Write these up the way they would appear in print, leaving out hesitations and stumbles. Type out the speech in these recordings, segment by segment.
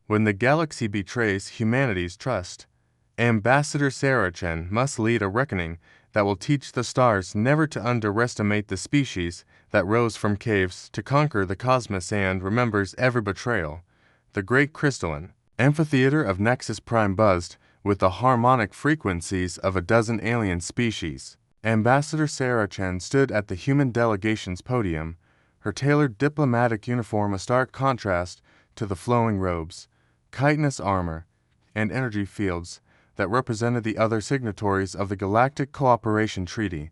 When the galaxy betrays humanity's trust, Ambassador Sarah Chen must lead a reckoning that will teach the stars never to underestimate the species that rose from caves to conquer the cosmos and remembers every betrayal. The great crystalline amphitheater of Nexus Prime buzzed with the harmonic frequencies of a dozen alien species. Ambassador Sarah Chen stood at the human delegation's podium, her tailored diplomatic uniform a stark contrast to the flowing robes, chitinous armor, and energy fields that represented the other signatories of the Galactic Cooperation Treaty.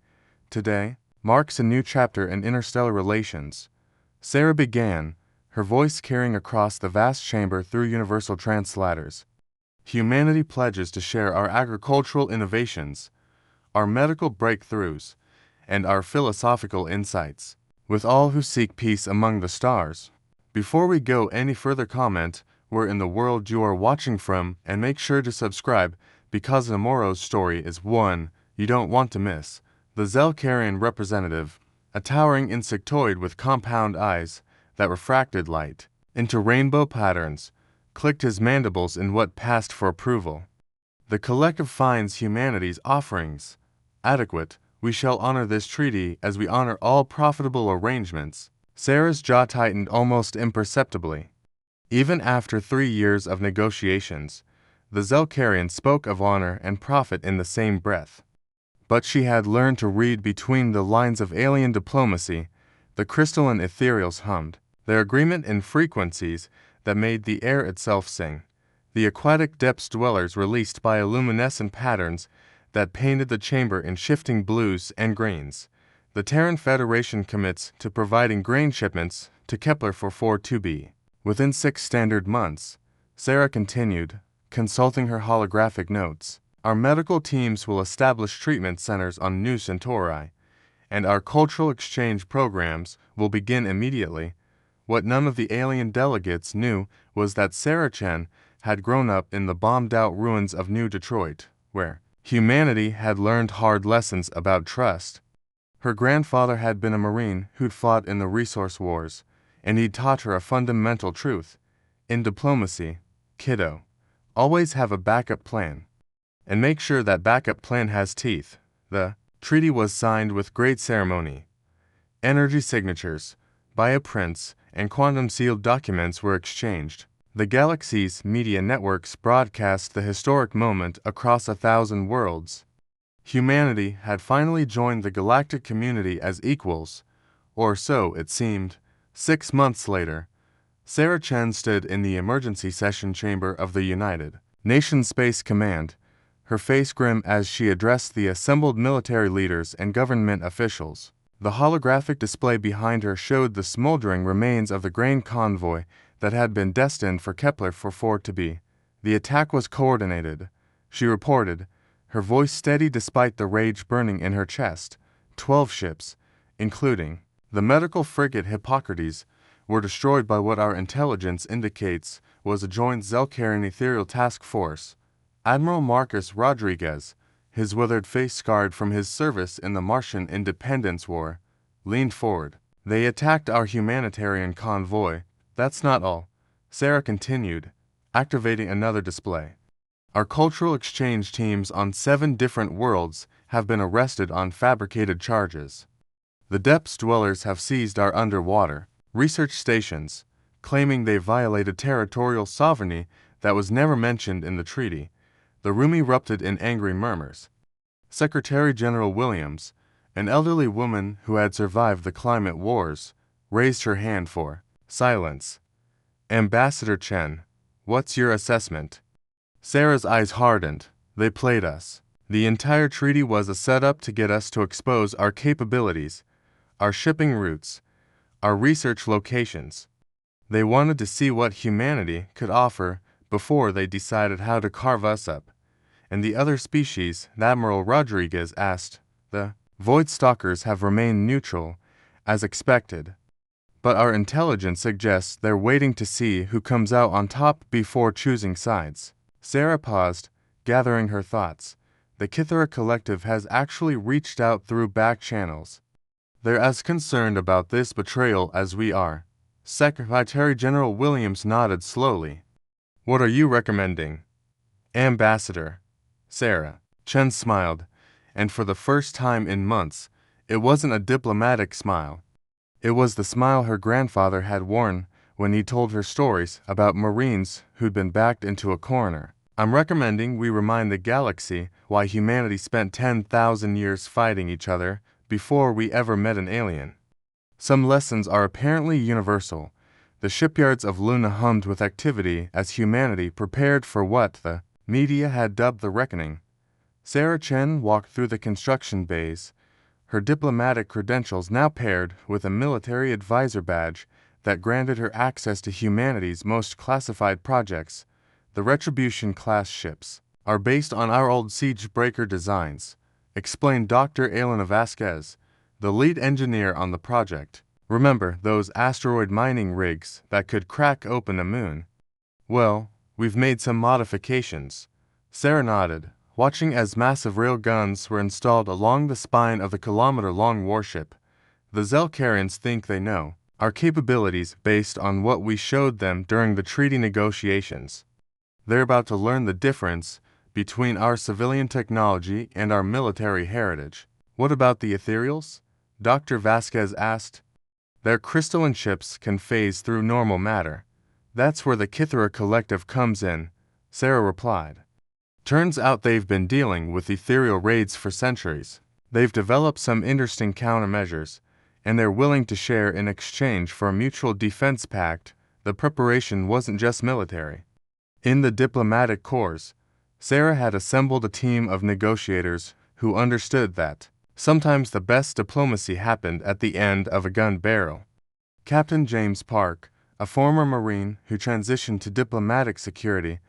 Today marks a new chapter in interstellar relations. Sarah began, her voice carrying across the vast chamber through universal translators. Humanity pledges to share our agricultural innovations, our medical breakthroughs, and our philosophical insights with all who seek peace among the stars. Before we go any further, comment where in the world you are watching from and make sure to subscribe because tomorrow's story is one you don't want to miss. The Zelkarian representative, a towering insectoid with compound eyes that refracted light into rainbow patterns, clicked his mandibles in what passed for approval. The collective finds humanity's offerings adequate. We shall honor this treaty as we honor all profitable arrangements. Sarah's jaw tightened almost imperceptibly. Even after 3 years of negotiations, the Zelkarian spoke of honor and profit in the same breath. But she had learned to read between the lines of alien diplomacy. The crystalline ethereals hummed, their agreement in frequencies that made the air itself sing. The aquatic depths dwellers released bioluminescent patterns that painted the chamber in shifting blues and greens. The Terran Federation commits to providing grain shipments to Kepler for 4-2b. Within 6 standard months, Sarah continued, consulting her holographic notes. Our medical teams will establish treatment centers on New Centauri, and our cultural exchange programs will begin immediately. What none of the alien delegates knew was that Sarah Chen had grown up in the bombed-out ruins of New Detroit, where humanity had learned hard lessons about trust. Her grandfather had been a Marine who'd fought in the resource wars, and he'd taught her a fundamental truth. In diplomacy, kiddo, always have a backup plan. And make sure that backup plan has teeth. The treaty was signed with great ceremony. Energy signatures, bioprints, and quantum-sealed documents were exchanged. The galaxy's media networks broadcast the historic moment across 1,000 worlds. Humanity had finally joined the galactic community as equals, or so it seemed. 6 months later, Sarah Chen stood in the emergency session chamber of the United Nations Space Command, her face grim as she addressed the assembled military leaders and government officials. The holographic display behind her showed the smoldering remains of the grain convoy that had been destined for Kepler for 4-2b. The attack was coordinated, she reported, her voice steady despite the rage burning in her chest. 12 ships, including the medical frigate Hippocrates, were destroyed by what our intelligence indicates was a joint Zelkarian ethereal task force. Admiral Marcus Rodriguez, his withered face scarred from his service in the Martian Independence War, leaned forward. They attacked our humanitarian convoy. That's not all, Sarah continued, activating another display. Our cultural exchange teams on 7 different worlds have been arrested on fabricated charges. The depths dwellers have seized our underwater research stations, claiming they violated territorial sovereignty that was never mentioned in the treaty. The room erupted in angry murmurs. Secretary General Williams, an elderly woman who had survived the climate wars, raised her hand for silence. Ambassador Chen, what's your assessment? Sarah's eyes hardened. They played us. The entire treaty was a setup to get us to expose our capabilities, our shipping routes, our research locations. They wanted to see what humanity could offer before they decided how to carve us up. And the other species, Admiral Rodriguez asked, the Void Stalkers have remained neutral, as expected. But our intelligence suggests they're waiting to see who comes out on top before choosing sides. Sarah paused, gathering her thoughts. The Kithara Collective has actually reached out through back channels. They're as concerned about this betrayal as we are. Secretary General Williams nodded slowly. What are you recommending? Ambassador. Sarah. Chen smiled, and for the first time in months, it wasn't a diplomatic smile. It was the smile her grandfather had worn when he told her stories about Marines who'd been backed into a corner. I'm recommending we remind the galaxy why humanity spent 10,000 years fighting each other before we ever met an alien. Some lessons are apparently universal. The shipyards of Luna hummed with activity as humanity prepared for what the media had dubbed the reckoning. Sarah Chen walked through the construction bays, her diplomatic credentials now paired with a military advisor badge that granted her access to humanity's most classified projects. The Retribution-class ships are based on our old siege breaker designs, explained Dr. Elena Vasquez, the lead engineer on the project. Remember those asteroid mining rigs that could crack open a moon? Well, we've made some modifications. Sarah nodded, watching as massive rail guns were installed along the spine of the kilometer-long warship. The Zelkarians think they know our capabilities based on what we showed them during the treaty negotiations. They're about to learn the difference between our civilian technology and our military heritage. What about the ethereals? Dr. Vasquez asked. Their crystalline ships can phase through normal matter. That's where the Kithara Collective comes in, Sarah replied. Turns out they've been dealing with ethereal raids for centuries. They've developed some interesting countermeasures, and they're willing to share in exchange for a mutual defense pact. The preparation wasn't just military. In the diplomatic corps, Sarah had assembled a team of negotiators who understood that sometimes the best diplomacy happened at the end of a gun barrel. Captain James Park, a former Marine who transitioned to diplomatic security,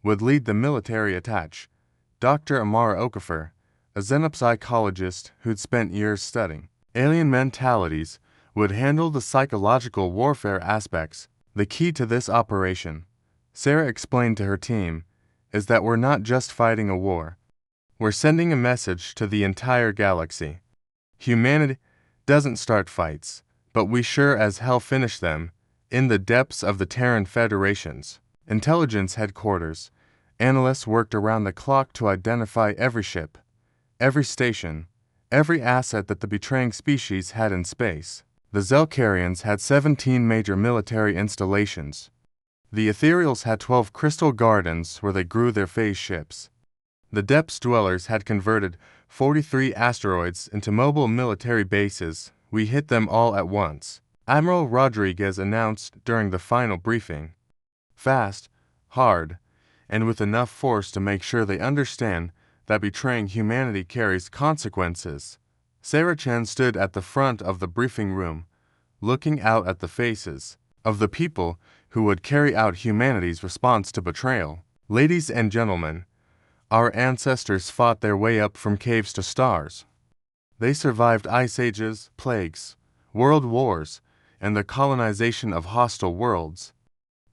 would lead the military attache. Dr. Amara Okafor, a xenopsychologist who'd spent years studying alien mentalities, would handle the psychological warfare aspects. The key to this operation, Sarah explained to her team, is that we're not just fighting a war. We're sending a message to the entire galaxy. Humanity doesn't start fights, but we sure as hell finish them. In the depths of the Terran Federation's intelligence headquarters, analysts worked around the clock to identify every ship, every station, every asset that the betraying species had in space. The Zelkarians had 17 major military installations. The Ethereals had 12 crystal gardens where they grew their phase ships. The Depths dwellers had converted 43 asteroids into mobile military bases. We hit them all at once, Admiral Rodriguez announced during the final briefing. Fast, hard, and with enough force to make sure they understand that betraying humanity carries consequences. Sarah Chen stood at the front of the briefing room, looking out at the faces of the people who would carry out humanity's response to betrayal. Ladies and gentlemen, our ancestors fought their way up from caves to stars. They survived ice ages, plagues, world wars, and the colonization of hostile worlds.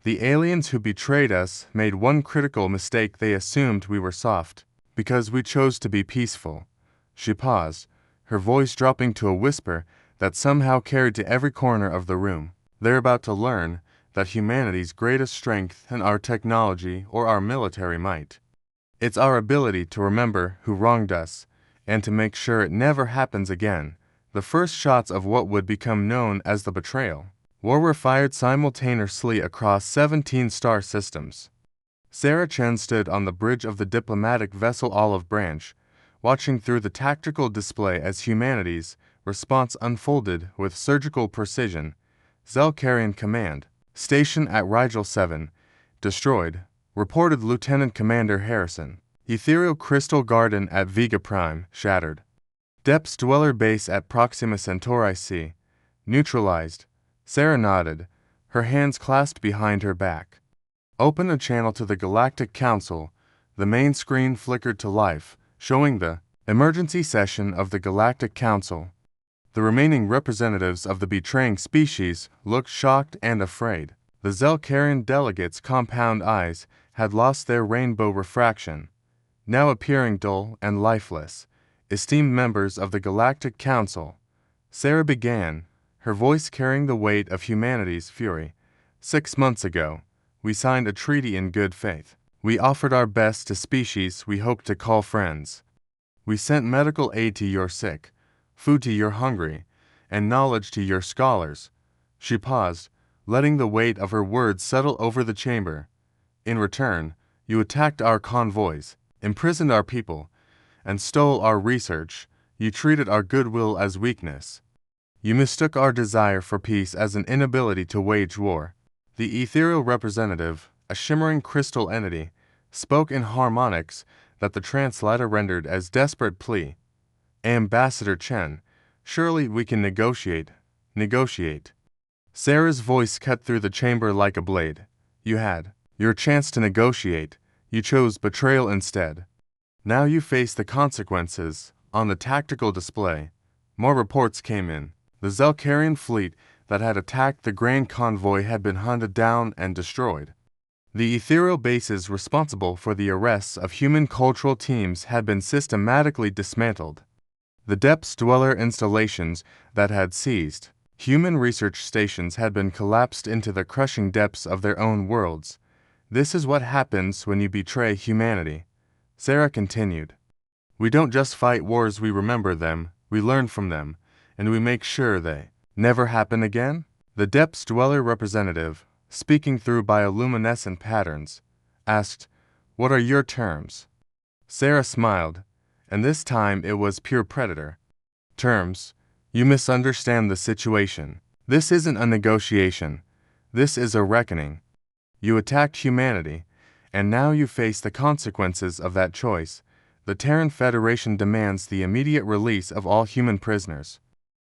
The aliens who betrayed us made one critical mistake. They assumed we were soft, because we chose to be peaceful. She paused, her voice dropping to a whisper that somehow carried to every corner of the room. They're about to learn that humanity's greatest strength isn't our technology or our military might. It's our ability to remember who wronged us, and to make sure it never happens again. The first shots of what would become known as the betrayal war were fired simultaneously across 17 star systems. Sarah Chen stood on the bridge of the diplomatic vessel Olive Branch, watching through the tactical display as humanity's response unfolded with surgical precision. Zelkarian Command, station at Rigel 7, destroyed, reported Lieutenant Commander Harrison. Ethereal Crystal Garden at Vega Prime, shattered. Depths Dweller Base at Proxima Centauri C, neutralized. Sarah nodded, her hands clasped behind her back. Open a channel to the Galactic Council. The main screen flickered to life, showing the emergency session of the Galactic Council. The remaining representatives of the betraying species looked shocked and afraid. The Zelkarian delegates' compound eyes had lost their rainbow refraction, now appearing dull and lifeless. Esteemed members of the Galactic Council, Sarah began, her voice carrying the weight of humanity's fury. 6 months ago, we signed a treaty in good faith. We offered our best to species we hoped to call friends. We sent medical aid to your sick, food to your hungry, and knowledge to your scholars. She paused, letting the weight of her words settle over the chamber. In return, you attacked our convoys, imprisoned our people, and stole our research. You treated our goodwill as weakness. You mistook our desire for peace as an inability to wage war. The ethereal representative, a shimmering crystal entity, spoke in harmonics that the translator rendered as desperate plea. Ambassador Chen, surely we can negotiate. Negotiate. Sarah's voice cut through the chamber like a blade. You had your chance to negotiate. You chose betrayal instead. Now you face the consequences. On the tactical display, more reports came in. The Zelkarian fleet that had attacked the Grand Convoy had been hunted down and destroyed. The ethereal bases responsible for the arrests of human cultural teams had been systematically dismantled. The Depths Dweller installations that had seized human research stations had been collapsed into the crushing depths of their own worlds. This is what happens when you betray humanity. Sarah continued. We don't just fight wars, we remember them, we learn from them, and we make sure they never happen again? The Depths Dweller representative, speaking through bioluminescent patterns, asked, What are your terms? Sarah smiled, and this time it was pure predator. Terms? You misunderstand the situation. This isn't a negotiation. This is a reckoning. You attacked humanity, and now you face the consequences of that choice. The Terran Federation demands the immediate release of all human prisoners.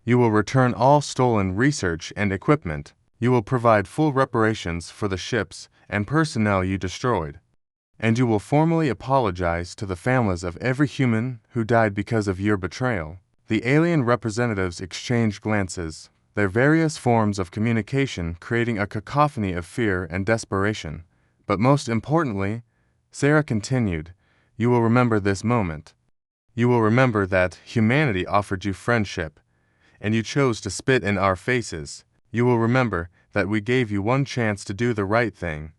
You will return all stolen research and equipment. You will provide full reparations for the ships and personnel you destroyed. And you will formally apologize to the families of every human who died because of your betrayal. The alien representatives exchanged glances, their various forms of communication creating a cacophony of fear and desperation. But most importantly, Sarah continued, you will remember this moment. You will remember that humanity offered you friendship, and you chose to spit in our faces. You will remember that we gave you one chance to do the right thing,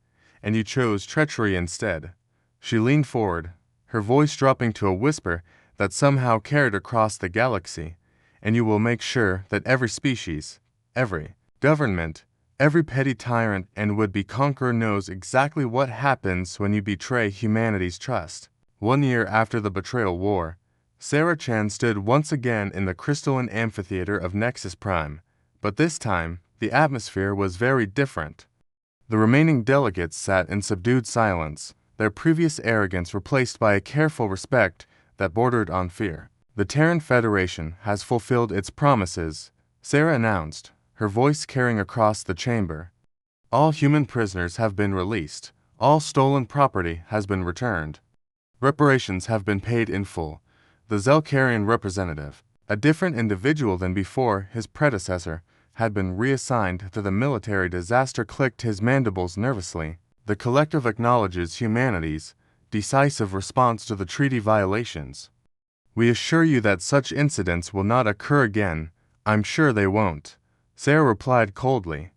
and you chose treachery instead. She leaned forward, her voice dropping to a whisper that somehow carried across the galaxy, and you will make sure that every species, every government, every petty tyrant and would-be conqueror knows exactly what happens when you betray humanity's trust. 1 year after the betrayal war, Sarah Chen stood once again in the crystalline amphitheater of Nexus Prime, but this time the atmosphere was very different. The remaining delegates sat in subdued silence, their previous arrogance replaced by a careful respect that bordered on fear. The Terran Federation has fulfilled its promises, Sarah announced, her voice carrying across the chamber. All human prisoners have been released. All stolen property has been returned. Reparations have been paid in full. The Zelkarian representative, a different individual than before his predecessor, had been reassigned to the military disaster, clicked his mandibles nervously. The collective acknowledges humanity's decisive response to the treaty violations. We assure you that such incidents will not occur again. I'm sure they won't, Sarah replied coldly.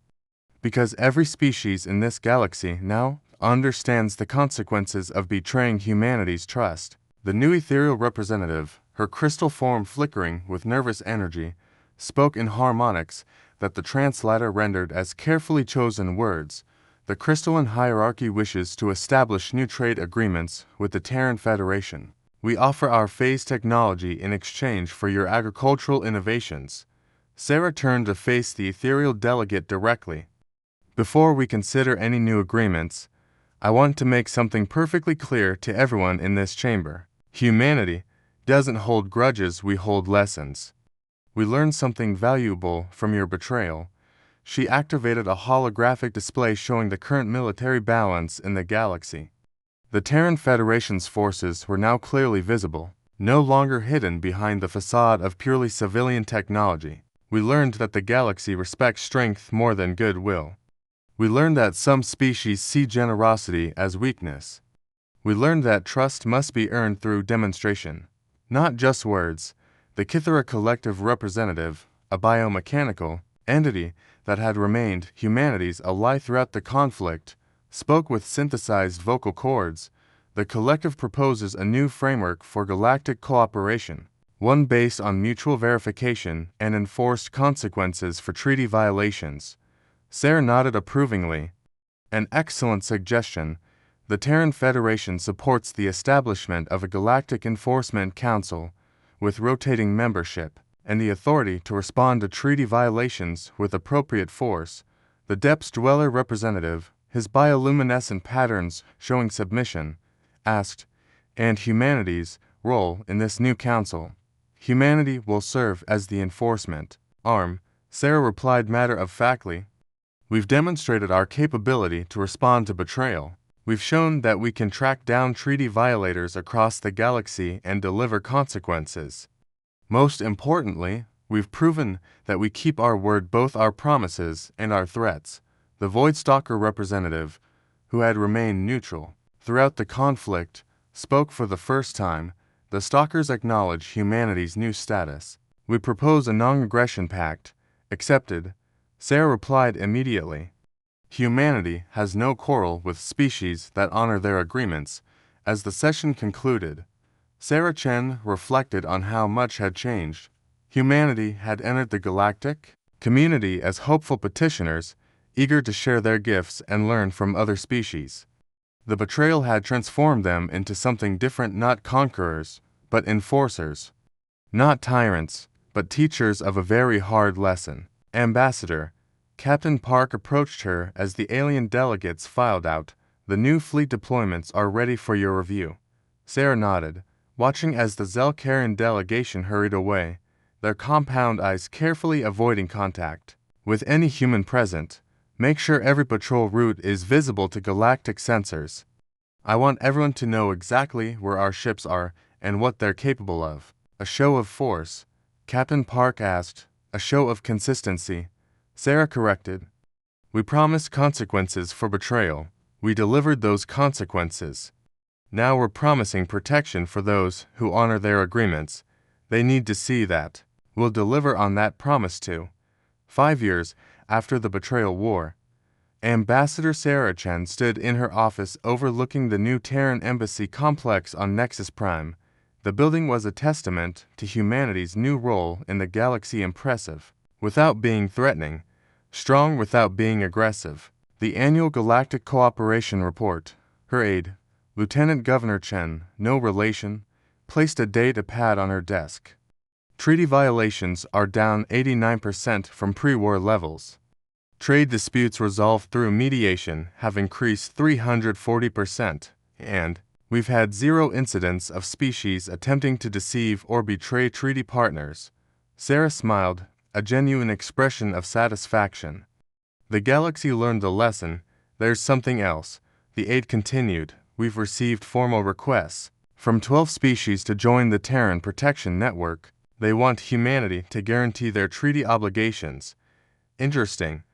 Because every species in this galaxy now understands the consequences of betraying humanity's trust. The new ethereal representative, her crystal form flickering with nervous energy, spoke in harmonics that the translator rendered as carefully chosen words. The crystalline hierarchy wishes to establish new trade agreements with the Terran Federation. We offer our phase technology in exchange for your agricultural innovations. Sarah turned to face the ethereal delegate directly. Before we consider any new agreements, I want to make something perfectly clear to everyone in this chamber. Humanity doesn't hold grudges, we hold lessons. We learned something valuable from your betrayal. She activated a holographic display showing the current military balance in the galaxy. The Terran Federation's forces were now clearly visible, no longer hidden behind the facade of purely civilian technology. We learned that the galaxy respects strength more than goodwill. We learned that some species see generosity as weakness. We learned that trust must be earned through demonstration, not just words. The Kithara Collective Representative, a biomechanical entity that had remained humanity's ally throughout the conflict, spoke with synthesized vocal cords, the collective proposes a new framework for galactic cooperation, one based on mutual verification and enforced consequences for treaty violations. Sarah nodded approvingly. An excellent suggestion. The Terran Federation supports the establishment of a Galactic Enforcement Council, with rotating membership, and the authority to respond to treaty violations with appropriate force. The Depths Dweller representative, his bioluminescent patterns showing submission, asked, and humanity's role in this new council. Humanity will serve as the enforcement arm, Sarah replied matter-of-factly. We've demonstrated our capability to respond to betrayal. We've shown that we can track down treaty violators across the galaxy and deliver consequences. Most importantly, we've proven that we keep our word, both our promises and our threats. The Voidstalker representative, who had remained neutral throughout the conflict, spoke for the first time. The Stalkers acknowledge humanity's new status. We propose a non-aggression pact. Accepted, Sarah replied immediately. Humanity has no quarrel with species that honor their agreements. As the session concluded, Sarah Chen reflected on how much had changed. Humanity had entered the galactic community as hopeful petitioners, eager to share their gifts and learn from other species. The betrayal had transformed them into something different, not conquerors, but enforcers. Not tyrants, but teachers of a very hard lesson. Ambassador, Captain Park approached her as the alien delegates filed out. The new fleet deployments are ready for your review. Sarah nodded, watching as the Zelkarian delegation hurried away, their compound eyes carefully avoiding contact with any human present. Make sure every patrol route is visible to galactic sensors. I want everyone to know exactly where our ships are and what they're capable of. A show of force, Captain Park asked. A show of consistency, Sarah corrected. We promised consequences for betrayal. We delivered those consequences. Now we're promising protection for those who honor their agreements. They need to see that. We'll deliver on that promise too. 5 years after the betrayal war, Ambassador Sarah Chen stood in her office overlooking the new Terran embassy complex on Nexus Prime. The building was a testament to humanity's new role in the galaxy, impressive without being threatening, strong without being aggressive. The annual Galactic Cooperation Report. Her aide, Lieutenant Governor Chen, no relation, placed a data pad on her desk. Treaty violations are down 89% from pre-war levels. Trade disputes resolved through mediation have increased 340%, and we've had 0 incidents of species attempting to deceive or betray treaty partners. Sarah smiled, a genuine expression of satisfaction. The galaxy learned the lesson. There's something else, the aide continued. We've received formal requests from 12 species to join the Terran Protection Network. They want humanity to guarantee their treaty obligations. Interesting.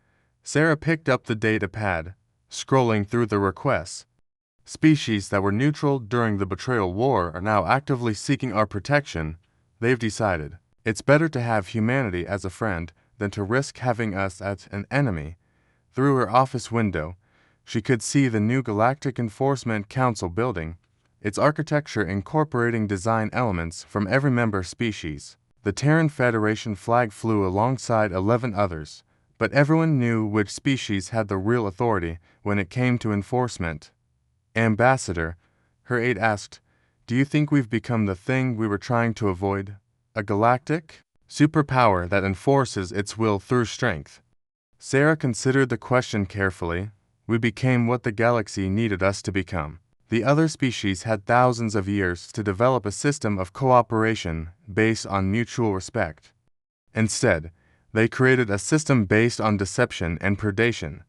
Sarah picked up the data pad, scrolling through the requests. Species that were neutral during the betrayal war are now actively seeking our protection. They've decided it's better to have humanity as a friend than to risk having us as an enemy. Through her office window, she could see the new Galactic Enforcement Council building, its architecture incorporating design elements from every member species. The Terran Federation flag flew alongside 11 others, but everyone knew which species had the real authority when it came to enforcement. Ambassador, her aide asked, do you think we've become the thing we were trying to avoid? A galactic superpower that enforces its will through strength? Sarah considered the question carefully. We became what the galaxy needed us to become. The other species had thousands of years to develop a system of cooperation based on mutual respect. Instead, they created a system based on deception and predation.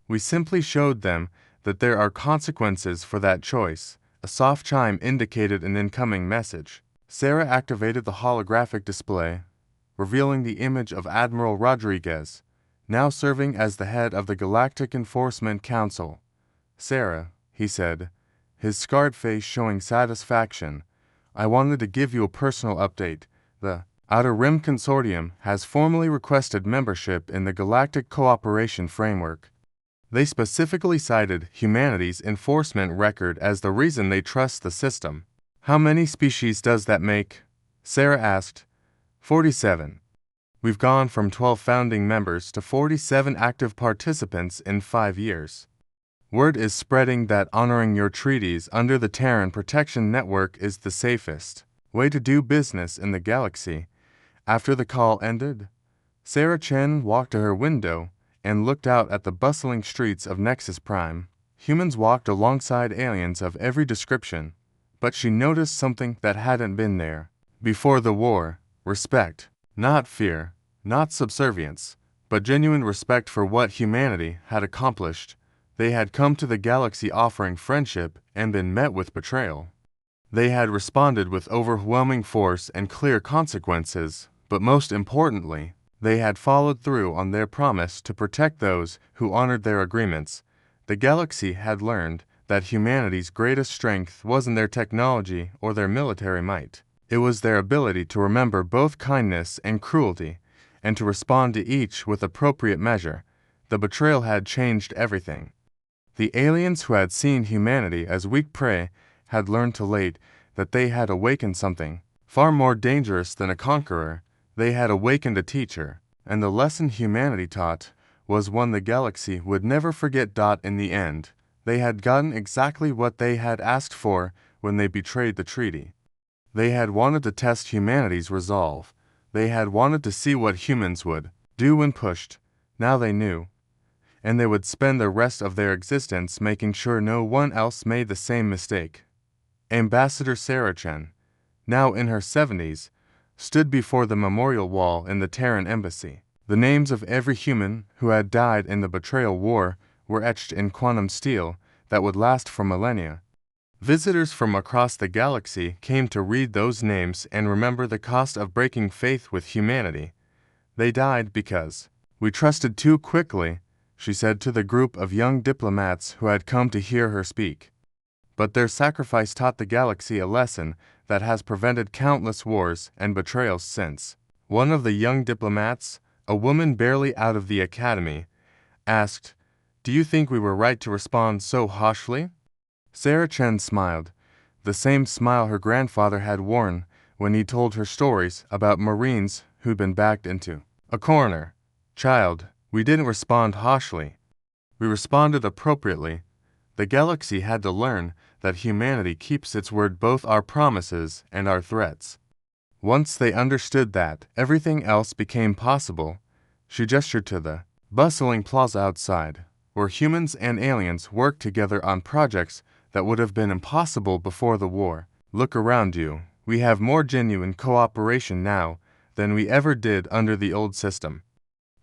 We simply showed them that there are consequences for that choice. A soft chime indicated an incoming message. Sarah activated the holographic display, revealing the image of Admiral Rodriguez, now serving as the head of the Galactic Enforcement Council. Sarah, he said, his scarred face showing satisfaction, I wanted to give you a personal update. The Outer Rim Consortium has formally requested membership in the Galactic Cooperation Framework. They specifically cited humanity's enforcement record as the reason they trust the system. How many species does that make? Sarah asked. 47. We've gone from 12 founding members to 47 active participants in 5 years. Word is spreading that honoring your treaties under the Terran Protection Network is the safest way to do business in the galaxy. After the call ended, Sarah Chen walked to her window and looked out at the bustling streets of Nexus Prime. Humans walked alongside aliens of every description, but she noticed something that hadn't been there before the war: respect. Not fear, not subservience, but genuine respect for what humanity had accomplished. They had come to the galaxy offering friendship and been met with betrayal. They had responded with overwhelming force and clear consequences, but most importantly, they had followed through on their promise to protect those who honored their agreements. The galaxy had learned that humanity's greatest strength wasn't their technology or their military might. It was their ability to remember both kindness and cruelty, and to respond to each with appropriate measure. The betrayal had changed everything. The aliens who had seen humanity as weak prey had learned too late that they had awakened something far more dangerous than a conqueror. They had awakened a teacher, and the lesson humanity taught was one the galaxy would never forget. In the end, they had gotten exactly what they had asked for when they betrayed the treaty. They had wanted to test humanity's resolve. They had wanted to see what humans would do when pushed. Now they knew. And they would spend the rest of their existence making sure no one else made the same mistake. Ambassador Sarah Chen, now in her 70s, stood before the memorial wall in the Terran embassy. The names of every human who had died in the betrayal war were etched in quantum steel that would last for millennia. Visitors from across the galaxy came to read those names and remember the cost of breaking faith with humanity. They died because we trusted too quickly, she said to the group of young diplomats who had come to hear her speak. But their sacrifice taught the galaxy a lesson that has prevented countless wars and betrayals since. One of the young diplomats, a woman barely out of the academy, asked, "Do you think we were right to respond so harshly?" Sarah Chen smiled, the same smile her grandfather had worn when he told her stories about Marines who'd been backed into a corner. "Child, we didn't respond harshly. We responded appropriately. The galaxy had to learn that humanity keeps its word, both our promises and our threats. Once they understood that, everything else became possible." She gestured to the bustling plaza outside, where humans and aliens worked together on projects that would have been impossible before the war. "Look around you. We have more genuine cooperation now than we ever did under the old system.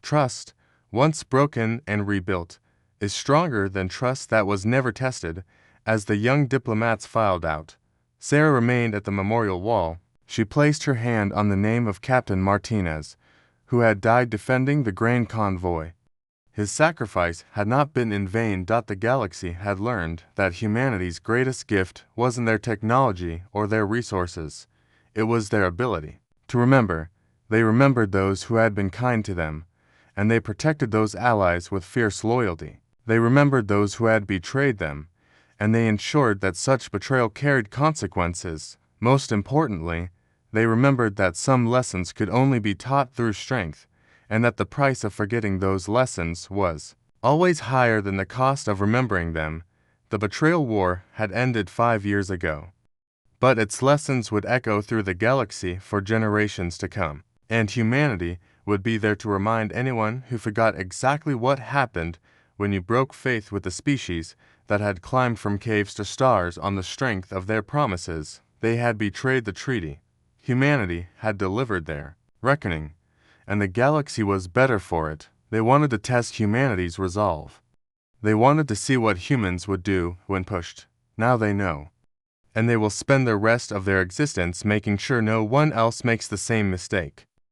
Trust, once broken and rebuilt, is stronger than trust that was never tested." As the young diplomats filed out, Sarah remained at the memorial wall. She placed her hand on the name of Captain Martinez, who had died defending the grain convoy. His sacrifice had not been in vain. The galaxy had learned that humanity's greatest gift wasn't their technology or their resources. It was their ability to remember. They remembered those who had been kind to them, and they protected those allies with fierce loyalty. They remembered those who had betrayed them, and they ensured that such betrayal carried consequences. Most importantly, they remembered that some lessons could only be taught through strength, and that the price of forgetting those lessons was always higher than the cost of remembering them. The betrayal war had ended 5 years ago, but its lessons would echo through the galaxy for generations to come, and humanity would be there to remind anyone who forgot exactly what happened when you broke faith with the species that had climbed from caves to stars on the strength of their promises. They had betrayed the treaty. Humanity had delivered their reckoning, and the galaxy was better for it. They wanted to test humanity's resolve. They wanted to see what humans would do when pushed. Now they know, and they will spend the rest of their existence making sure no one else makes the same mistake.